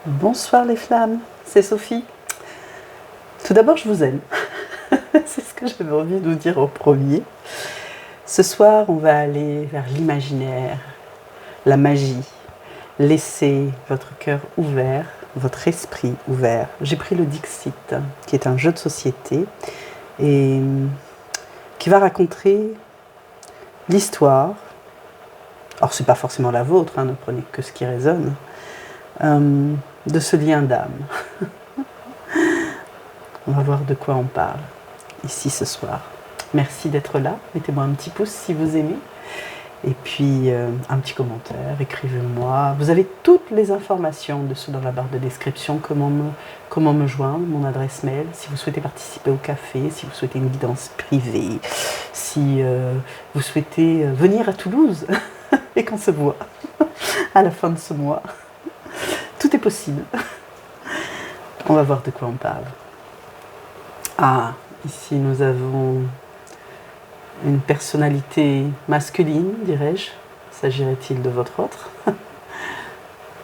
Bonsoir les flammes, c'est Sophie. Tout d'abord, je vous aime. C'est ce que j'avais envie de vous dire au premier. Ce soir, on va aller vers l'imaginaire, la magie. Laissez votre cœur ouvert, votre esprit ouvert. J'ai pris le Dixit, qui est un jeu de société et qui va raconter l'histoire. Alors, ce n'est pas forcément la vôtre, ne prenez que ce qui résonne. De ce lien d'âme. On va voir de quoi on parle ici ce soir. Merci d'être là. Mettez-moi un petit pouce si vous aimez. Et puis un petit commentaire, écrivez-moi. Vous avez toutes les informations dessous dans la barre de description, comment me joindre, mon adresse mail, si vous souhaitez participer au café, si vous souhaitez une guidance privée, si vous souhaitez venir à Toulouse et qu'on se voit à la fin de ce mois. Tout est possible. On va voir de quoi on parle. Ah, ici nous avons une personnalité masculine, dirais-je. S'agirait-il de votre autre?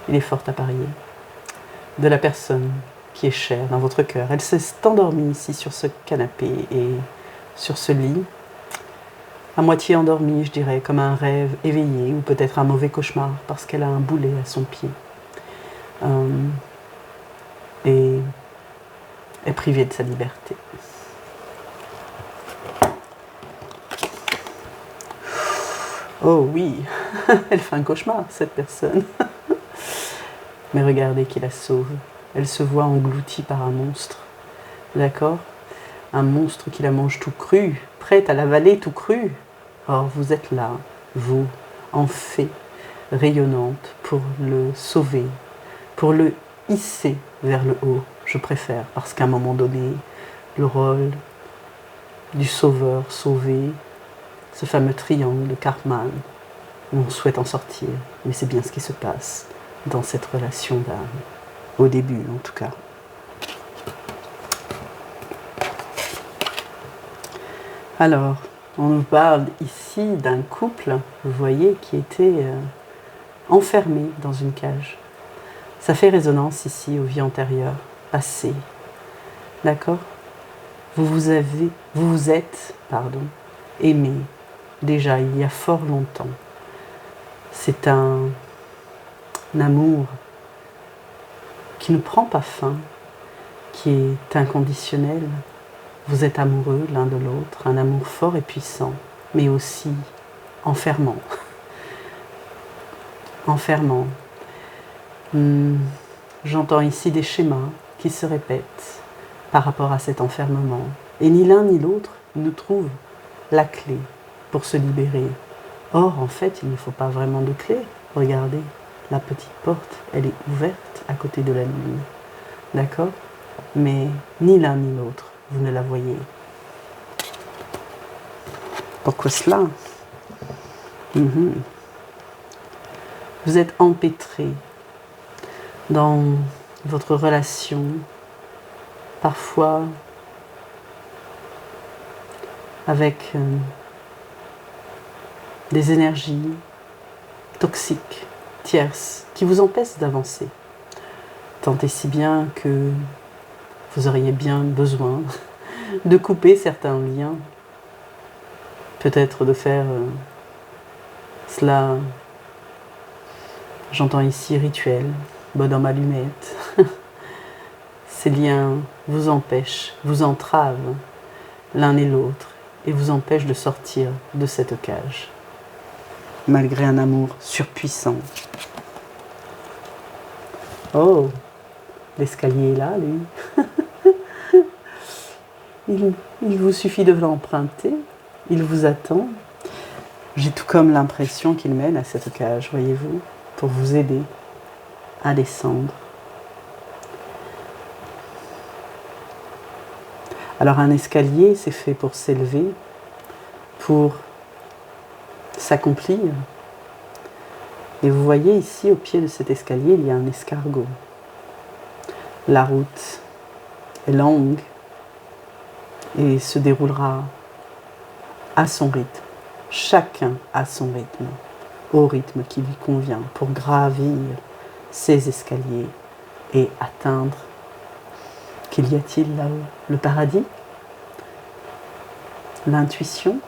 Il est fort à parier. De la personne qui est chère dans votre cœur. Elle s'est endormie ici sur ce canapé et sur ce lit. À moitié endormie, je dirais, comme un rêve éveillé ou peut-être un mauvais cauchemar parce qu'elle a un boulet à son pied. Et est privée de sa liberté. Oh oui, elle fait un cauchemar, cette personne. Mais regardez qui la sauve. Elle se voit engloutie par un monstre. D'accord? Un monstre qui la mange tout cru, prête à l'avaler tout cru. Or, vous êtes là, vous, en fée, rayonnante, pour le sauver, pour le hisser vers le haut. Je préfère, parce qu'à un moment donné, le rôle du sauveur sauvé, ce fameux triangle de Cartman, où on souhaite en sortir, mais c'est bien ce qui se passe dans cette relation d'âme, au début en tout cas. Alors, on nous parle ici d'un couple, vous voyez, qui était enfermé dans une cage. Ça fait résonance ici aux vies antérieures, passées. D'accord? Vous vous êtes aimé déjà il y a fort longtemps. C'est un amour qui ne prend pas fin, qui est inconditionnel. Vous êtes amoureux l'un de l'autre, un amour fort et puissant, mais aussi enfermant. Enfermant. J'entends ici des schémas qui se répètent par rapport à cet enfermement. Et ni l'un ni l'autre ne trouvent la clé pour se libérer. Or, en fait, il ne faut pas vraiment de clé. Regardez, la petite porte, elle est ouverte à côté de la ligne. D'accord? Mais ni l'un ni l'autre, vous ne la voyez. Pourquoi cela? Vous êtes empêtré dans votre relation, parfois avec des énergies toxiques, tierces, qui vous empêchent d'avancer. Tant et si bien que vous auriez bien besoin de couper certains liens, peut-être de faire cela, j'entends ici rituel, bonhomme allumette. Ces liens vous empêchent, vous entravent l'un et l'autre et vous empêchent de sortir de cette cage, malgré un amour surpuissant. Oh, l'escalier est là, lui. Il vous suffit de l'emprunter, il vous attend. J'ai tout comme l'impression qu'il mène à cette cage, voyez-vous, pour vous aider à descendre. Alors un escalier, c'est fait pour s'élever, pour s'accomplir. Et vous voyez ici, au pied de cet escalier, il y a un escargot. La route est longue et se déroulera à son rythme. Chacun à son rythme, au rythme qui lui convient, pour gravir ces escaliers et atteindre. Qu'y a-t-il là-haut? Le paradis? L'intuition?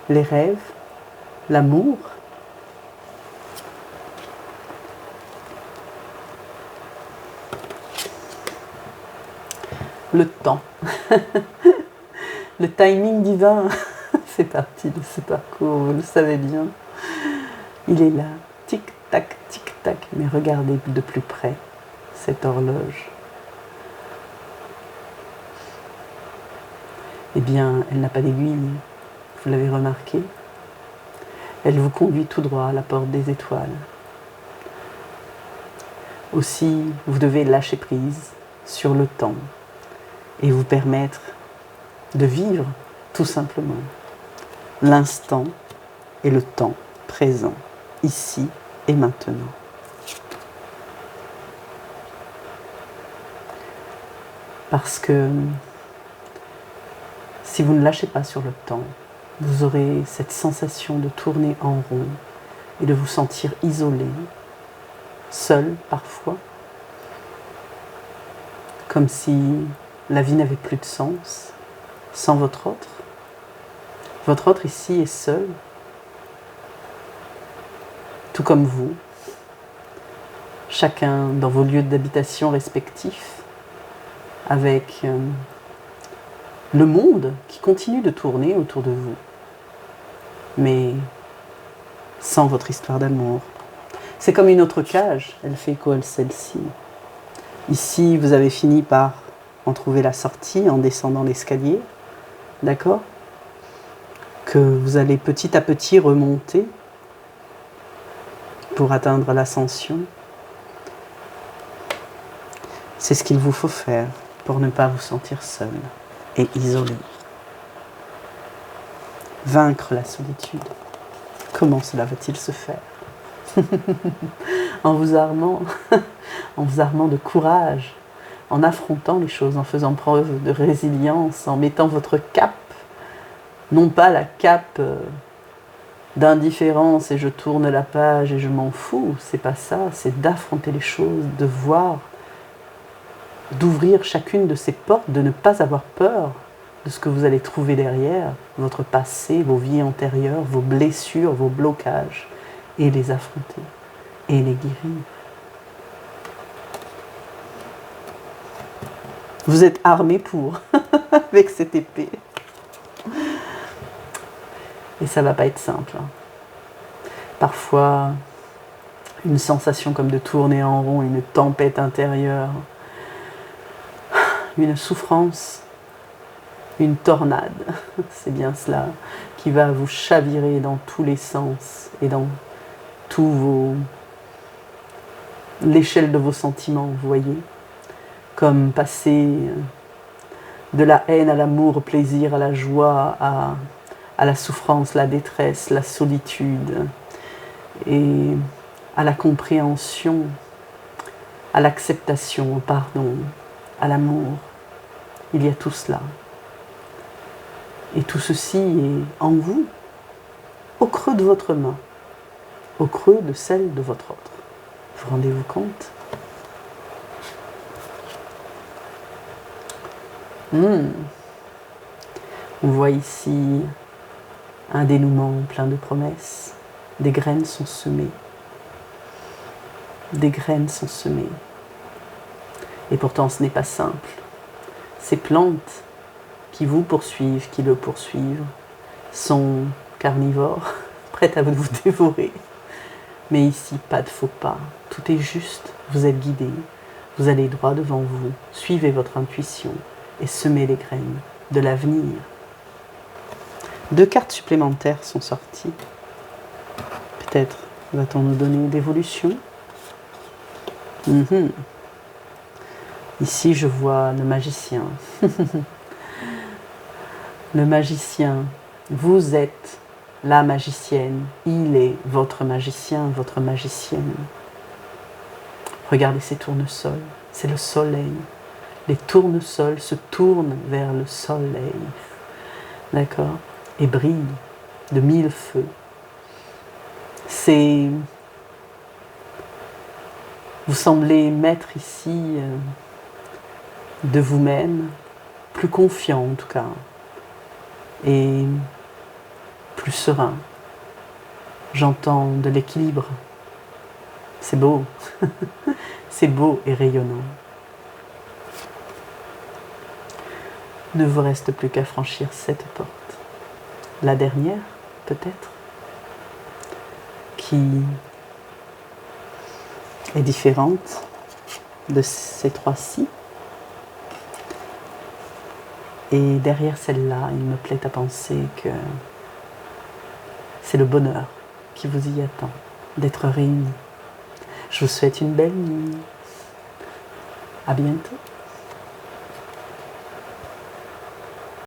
Les rêves? L'amour? Le temps. Le timing divin fait partie de ce parcours, vous le savez bien. Il est là, tic-tac, tic-tac. Mais regardez de plus près cette horloge. Eh bien, elle n'a pas d'aiguille, vous l'avez remarqué. Elle vous conduit tout droit à la porte des étoiles. Aussi, vous devez lâcher prise sur le temps et vous permettre de vivre tout simplement l'instant et le temps présent, ici et maintenant. Parce que si vous ne lâchez pas sur le temps, vous aurez cette sensation de tourner en rond et de vous sentir isolé, seul parfois, comme si la vie n'avait plus de sens sans votre autre. Votre autre ici est seul, tout comme vous, chacun dans vos lieux d'habitation respectifs, avec le monde qui continue de tourner autour de vous, mais sans votre histoire d'amour. C'est comme une autre cage, elle fait écho à celle-ci. Ici, vous avez fini par en trouver la sortie en descendant l'escalier, d'accord? Que vous allez petit à petit remonter pour atteindre l'ascension. C'est ce qu'il vous faut faire pour ne pas vous sentir seul et isolé. Vaincre la solitude. Comment cela va-t-il se faire? En vous armant de courage, en affrontant les choses, en faisant preuve de résilience, en mettant votre cape, non pas la cape d'indifférence et je tourne la page et je m'en fous, c'est pas ça, c'est d'affronter les choses, de voir, d'ouvrir chacune de ces portes, de ne pas avoir peur de ce que vous allez trouver derrière, votre passé, vos vies antérieures, vos blessures, vos blocages, et les affronter, et les guérir. Vous êtes armé pour, avec cette épée. Et ça ne va pas être simple. Parfois, une sensation comme de tourner en rond, une tempête intérieure, une souffrance, une tornade, c'est bien cela, qui va vous chavirer dans tous les sens et dans l'échelle de vos sentiments, vous voyez, comme passer de la haine à l'amour, au plaisir, à la joie, à la souffrance, la détresse, la solitude, et à la compréhension, à l'acceptation, au pardon, à l'amour. Il y a tout cela. Et tout ceci est en vous, au creux de votre main, au creux de celle de votre autre. Vous rendez-vous compte? On voit ici un dénouement plein de promesses. Des graines sont semées. Des graines sont semées. Et pourtant, ce n'est pas simple. Ces plantes qui vous poursuivent, qui le poursuivent, sont carnivores, prêtes à vous dévorer. Mais ici, pas de faux pas. Tout est juste. Vous êtes guidé. Vous allez droit devant vous. Suivez votre intuition et semez les graines de l'avenir. 2 cartes supplémentaires sont sorties. Peut-être va-t-on nous donner d'évolution. Ici, je vois le magicien. Le magicien, vous êtes la magicienne. Il est votre magicien, votre magicienne. Regardez ces tournesols, c'est le soleil. Les tournesols se tournent vers le soleil. D'accord? Et brillent de 1000 feux. C'est Vous semblez maître ici de vous-même, plus confiant en tout cas, et plus serein. J'entends de l'équilibre. C'est beau, c'est beau et rayonnant. Ne vous reste plus qu'à franchir cette porte. La dernière, peut-être, qui est différente de ces trois-ci. Et derrière celle-là, il me plaît à penser que c'est le bonheur qui vous y attend, d'être réunis. Je vous souhaite une belle nuit. À bientôt.